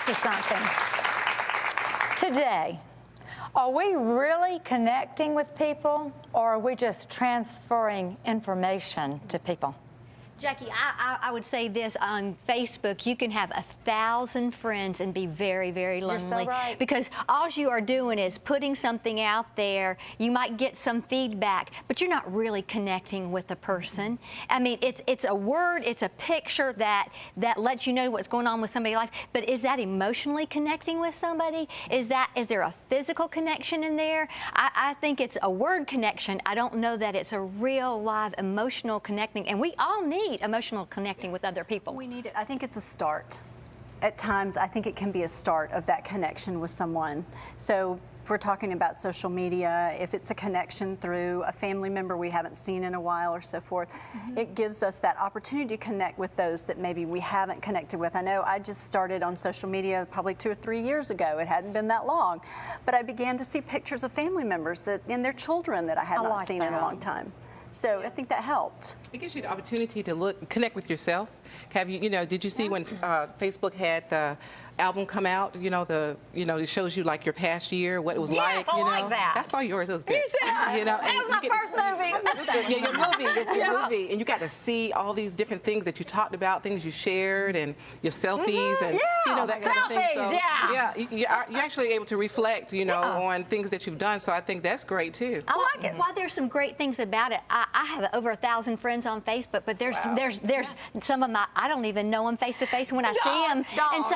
ask you something. Today, are we really connecting with people, or are we just transferring information to people? Jackie, I would say this, on Facebook, you can have 1,000 friends and be very, very lonely. You're so right. Because all you are doing is putting something out there. You might get some feedback, but you're not really connecting with the person. I mean, it's a word, it's a picture that lets you know what's going on with somebody's life, but is that emotionally connecting with somebody? Is there a physical connection in there? I think it's a word connection. I don't know that it's a real, live, emotional connecting, and we all need emotional connecting with other people. We need it. I think it's a start. At times, I think it can be a start of that connection with someone. So if we're talking about social media, if it's a connection through a family member we haven't seen in a while or so forth, it gives us that opportunity to connect with those that maybe we haven't connected with. I know I just started on social media probably 2 or 3 years ago. It hadn't been that long. But I began to see pictures of family members and their children that I had not seen in a long time. So I think that helped. It gives you the opportunity to connect with yourself. Have you, did you see when Facebook had the album come out? It shows you like your past year, what it was like. I like that. I saw yours. It was good. You said that. That was my first movie. Your movie, and you got to see all these different things that you talked about, things you shared, and your selfies, and that kind of thing. So, you're actually able to reflect, on things that you've done. So I think that's great too. I like it. While there's some great things about it, I have over 1,000 friends on Facebook, but there's some of my, I don't even know them face to face when I see them, and so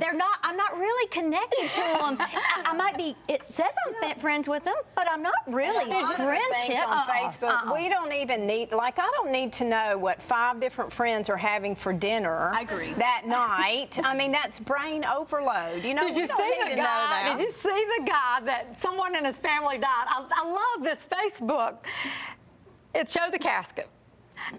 I'm not really connected to them. I might be. It says I'm friends with them, but I'm not really friendship on Facebook. We don't even need. Like, I don't need to know what 5 different friends are having for dinner. I agree. That night. I mean, that's brain overload. Did you see the guy? Did you see the guy that someone in his family died? I love this Facebook. It showed the casket,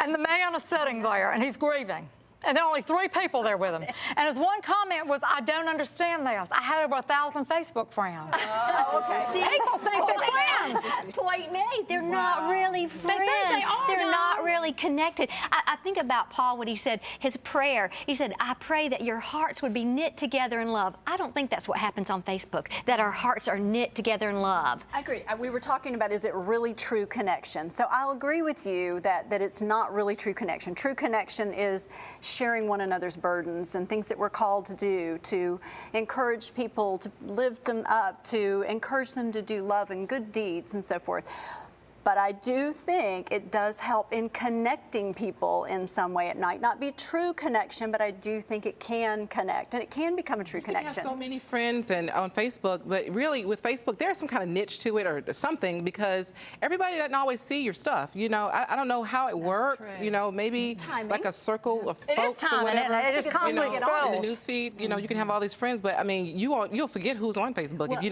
and the man is sitting there, and he's grieving. And there are only 3 people there with him. And his one comment was, "I don't understand this. I had over 1,000 Facebook friends." Oh, okay. See, people think they're friends. Point made. They're not really friends. They think they are, They're though. not really connected. I think about Paul, what he said, his prayer. He said, "I pray that your hearts would be knit together in love." I don't think that's what happens on Facebook, that our hearts are knit together in love. I agree. We were talking about, is it really true connection? So I'll agree with you that it's not really true connection. True connection is sharing one another's burdens and things that we're called to do, to encourage people to lift them up, to encourage them to do love and good deeds and so forth. But I do think it does help in connecting people in some way. It might not be true connection, but I do think it can connect, and it can become a true connection. You have so many friends and on Facebook, but really with Facebook, there's some kind of niche to it or something, because everybody doesn't always see your stuff. I don't know how it works. Maybe timing. Like a circle of It folks is timing, or whatever. and it is constantly in the scrolls. news feed, you can have all these friends, but I mean, you'll forget who's on Facebook if you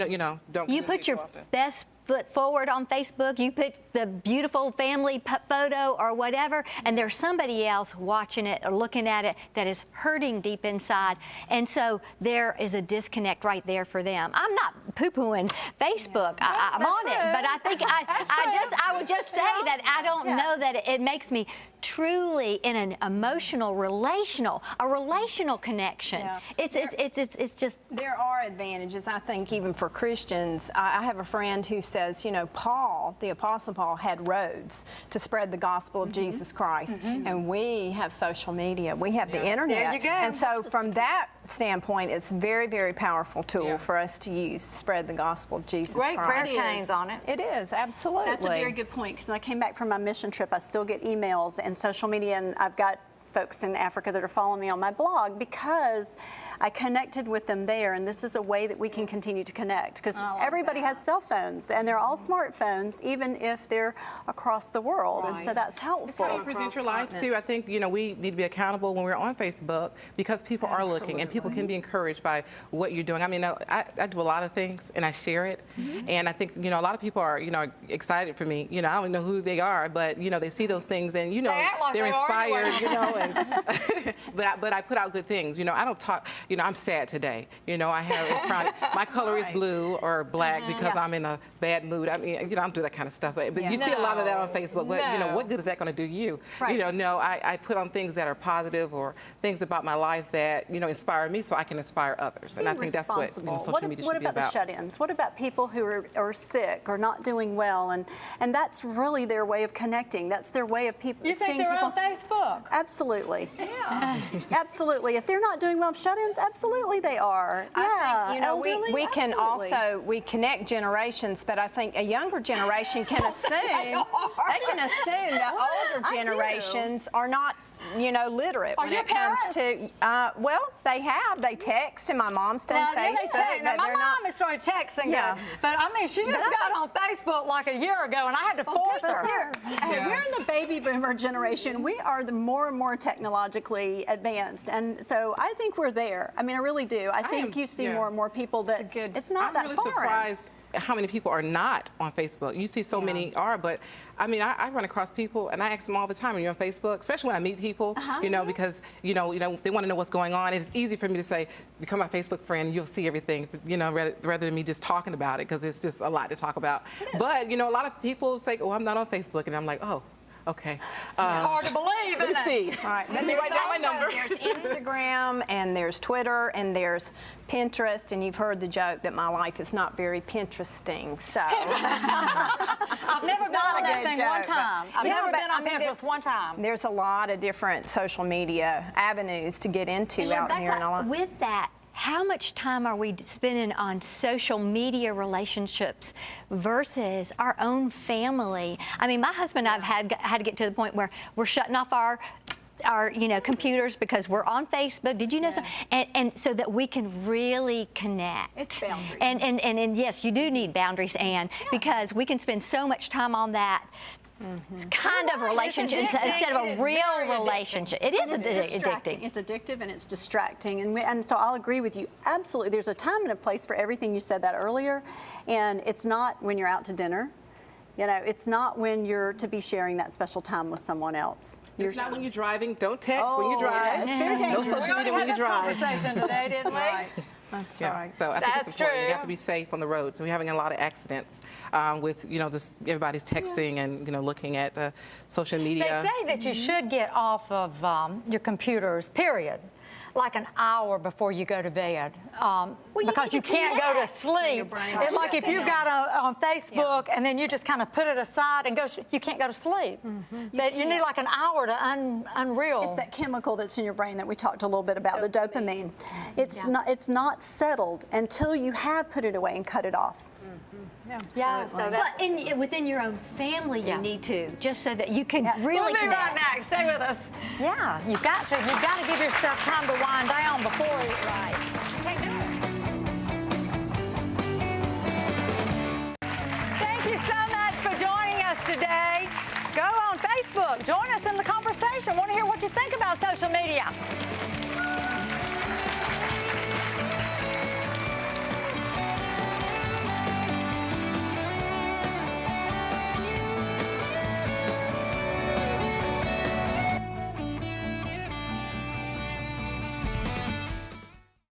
don't. You put your best foot forward on Facebook, you put the beautiful family photo or whatever, and there's somebody else watching it or looking at it that is hurting deep inside. And so there is a disconnect right there for them. I'm not poo-pooing Facebook. I'm on it, but I think I would just say that I don't know that it makes me truly in an emotional, relational connection. Yeah. It's just. There are advantages, I think, even for Christians. I have a friend who says, Paul, the Apostle Paul, had roads to spread the gospel of Jesus Christ, and we have social media. We have the internet. There you go. And so from that standpoint, it's a very, very powerful tool for us to use to spread the gospel of Jesus Great prayer Christ. chains on it. It is, absolutely. That's a very good point, because when I came back from my mission trip, I still get emails and social media, and I've got folks in Africa that are following me on my blog because I connected with them there, and this is a way that we can continue to connect, because everybody has cell phones and they're all smartphones, even if they're across the world, and so that's helpful. It's how you present your life too. I think we need to be accountable when we're on Facebook, because people are looking and people can be encouraged by what you're doing. I mean, I do a lot of things and I share it, and I think a lot of people are excited for me. I don't know who they are, but they see those things and They act like they're they are inspired. anyway. but I put out good things. You know, I don't talk. You know, I'm sad today. You know, I have my color is blue or black because I'm in a bad mood. I mean, you know, I don't do that kind of stuff. But you see a lot of that on Facebook. But you know, what good is that going to do you? Right. You know, no, I put on things that are positive or things about my life that inspire me, so I can inspire others. And I think that's what social media should be about. What about the shut-ins? What about people who are sick or not doing well, and that's really their way of connecting. That's their way of people. You think they're on Facebook? Absolutely. Yeah. Absolutely. If they're not doing well, shut-ins, absolutely they are. I think, elderly, we can absolutely. we connect generations, but I think a younger generation can assume that older generations are not literate Are when your it comes to, well, they text, and my mom's done Now, Facebook. they text. that My they're mom not- has started texting, Yeah. but I mean, she just got on Facebook like a year ago, and I had to force her. Hey, we're in the baby boomer generation. We are the more and more technologically advanced, and so I think we're there. I mean, I really do. I think you see more and more people that it's not I'm that really foreign. surprised how many people are not on Facebook. You see so many are, but I mean, I run across people and I ask them all the time, are you on Facebook? Especially when I meet people, because they want to know what's going on. It's easy for me to say, become my Facebook friend, and you'll see everything, rather than me just talking about it, because it's just a lot to talk about. But a lot of people say, oh, I'm not on Facebook, and I'm like, oh. Okay. It's hard to believe, Let me isn't it? see. Right, but Let me write down my number. there's Instagram, and there's Twitter, and there's Pinterest, and you've heard the joke that my life is not very Pinteresting, so. I've never been on that thing one time. I've never been on Pinterest one time. There's a lot of different social media avenues to get into out here. And With that, how much time are we spending on social media relationships versus our own family? I mean, my husband and I've had to get to the point where we're shutting off our computers because we're on Facebook. Did you know so? And so that we can really connect. It's boundaries. And yes, you do need boundaries, Anne, because we can spend so much time on that. It's kind of relationship instead of a real relationship. It is addicting. It's addictive and it's distracting, and so I'll agree with you. Absolutely, there's a time and a place for everything. You said that earlier, and it's not when you're out to dinner. It's not when you're to be sharing that special time with someone else. It's not when you're driving. Don't text when you drive. It's very dangerous. No social media when you drive. Conversation today, didn't we? That's Yeah. right. So I think That's it's important. true. You have to be safe on the road. So we're having a lot of accidents with just everybody's texting and looking at social They media. say that you should get off of your computers, period, like an hour before you go to bed, because you can't go to sleep. It's like if you got on Facebook and then you just kind of put it aside and you can't go to sleep. That you need like an hour to unreel. It's that chemical that's in your brain that we talked a little bit about, the dopamine. It's not settled until you have put it away and cut it off. Yeah, so But within your own family, you need to, just so that you can really we'll be connect. right back. Stay with us. Yeah, you've got to give yourself time to wind down before you can't do it. Thank you so much for joining us today. Go on Facebook. Join us in the conversation. Want to hear what you think about social media.